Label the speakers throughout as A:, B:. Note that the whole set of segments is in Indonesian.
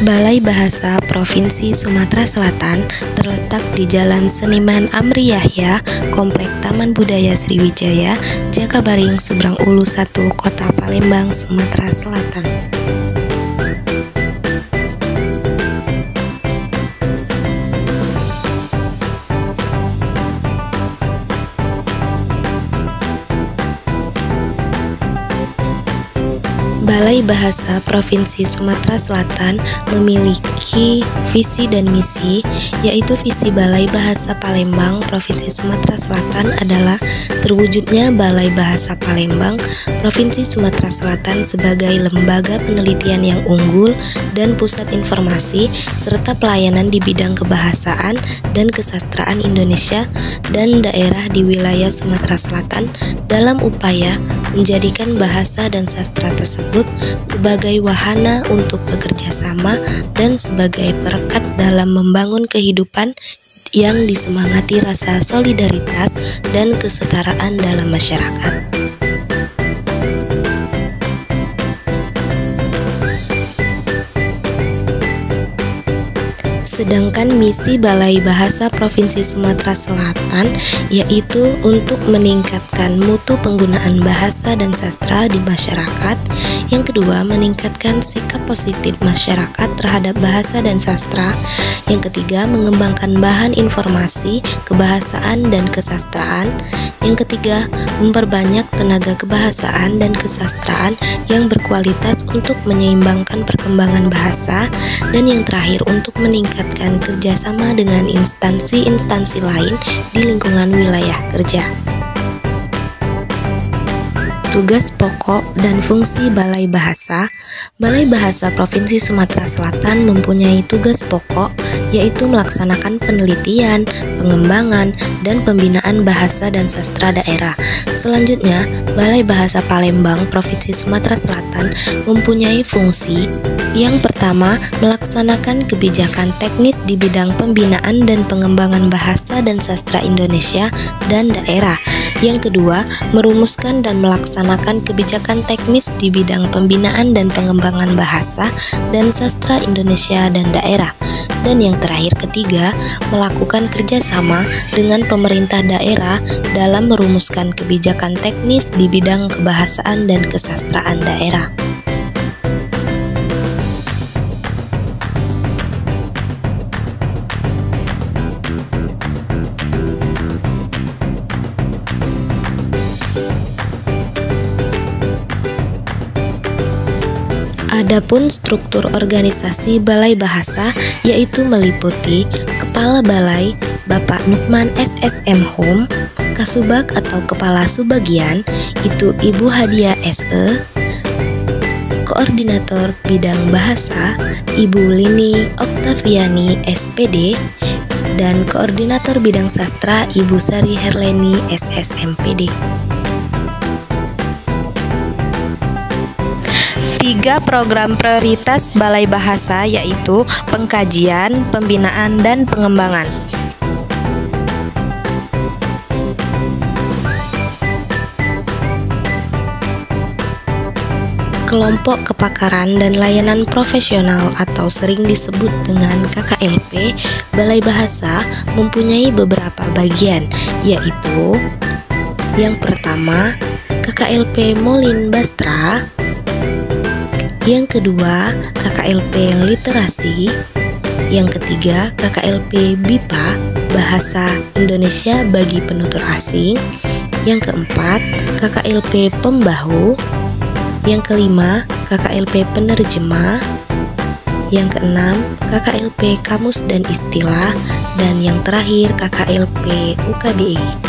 A: Balai Bahasa Provinsi Sumatera Selatan terletak di Jalan Seniman Amri Yahya, Komplek Taman Budaya Sriwijaya, Jakabaring, Seberang Ulu 1, Kota Palembang, Sumatera Selatan. Balai Bahasa Provinsi Sumatera Selatan memiliki visi dan misi, yaitu visi Balai Bahasa Palembang Provinsi Sumatera Selatan adalah terwujudnya Balai Bahasa Palembang Provinsi Sumatera Selatan sebagai lembaga penelitian yang unggul dan pusat informasi serta pelayanan di bidang kebahasaan dan kesastraan Indonesia dan daerah di wilayah Sumatera Selatan dalam upaya menjadikan bahasa dan sastra tersebut sebagai wahana untuk bekerja sama dan sebagai perekat dalam membangun kehidupan yang disemangati rasa solidaritas dan kesetaraan dalam masyarakat. Sedangkan misi Balai Bahasa Provinsi Sumatera Selatan yaitu untuk meningkatkan mutu penggunaan bahasa dan sastra di masyarakat. Yang kedua, meningkatkan sikap positif masyarakat terhadap bahasa dan sastra. Yang ketiga, mengembangkan bahan informasi, kebahasaan dan kesastraan. Yang ketiga, memperbanyak tenaga kebahasaan dan kesastraan yang berkualitas untuk menyeimbangkan perkembangan bahasa. Dan yang terakhir, untuk meningkatkan kerjasama dengan instansi-instansi lain di lingkungan wilayah kerja. Tugas pokok dan fungsi Balai Bahasa. Balai Bahasa Provinsi Sumatera Selatan mempunyai tugas pokok yaitu melaksanakan penelitian, pengembangan, dan pembinaan bahasa dan sastra daerah. Selanjutnya, Balai Bahasa Palembang Provinsi Sumatera Selatan mempunyai fungsi yang pertama, melaksanakan kebijakan teknis di bidang pembinaan dan pengembangan bahasa dan sastra Indonesia dan daerah. Yang kedua, merumuskan dan melaksanakan kebijakan teknis di bidang pembinaan dan pengembangan bahasa dan sastra Indonesia dan daerah. Dan yang terakhir ketiga, melakukan kerjasama dengan pemerintah daerah dalam merumuskan kebijakan teknis di bidang kebahasaan dan kesastraan daerah. Adapun struktur organisasi Balai Bahasa yaitu meliputi Kepala Balai Bapak Nukman SSM Hum, Kasubag atau Kepala Subbagian itu Ibu Hadiah SE, Koordinator Bidang Bahasa Ibu Lini Oktaviani SPD, dan Koordinator Bidang Sastra Ibu Sari Herleni SSMPD. 3 program prioritas Balai Bahasa yaitu pengkajian, pembinaan, dan pengembangan. Kelompok Kepakaran dan Layanan Profesional atau sering disebut dengan KKLP, Balai Bahasa mempunyai beberapa bagian, yaitu yang pertama, KKLP Molin Bastra, yang kedua, KKLP Literasi, yang ketiga, KKLP BIPA, Bahasa Indonesia bagi Penutur Asing, yang keempat, KKLP Pembahu, yang kelima, KKLP Penerjemah, yang keenam, KKLP Kamus dan Istilah, dan yang terakhir, KKLP UKBI.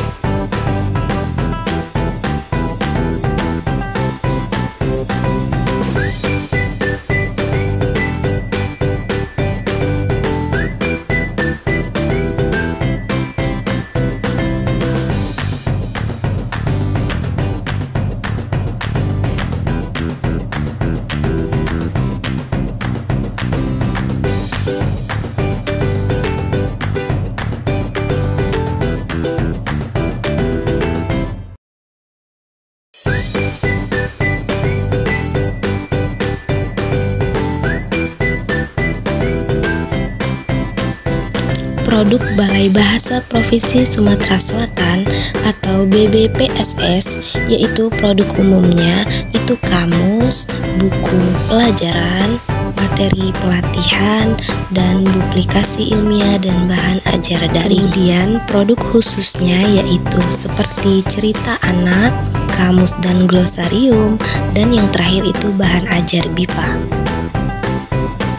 A: produk Balai Bahasa Provinsi Sumatera Selatan atau BBPSS, yaitu produk umumnya itu kamus, buku pelajaran, materi pelatihan, dan duplikasi ilmiah dan bahan ajar daring. Kemudian produk khususnya yaitu seperti cerita anak, kamus dan glosarium, dan yang terakhir itu bahan ajar BIPA.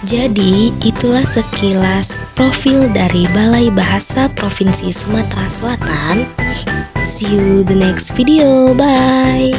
A: Jadi, itulah sekilas profil dari Balai Bahasa Provinsi Sumatera Selatan. See you the next video. Bye.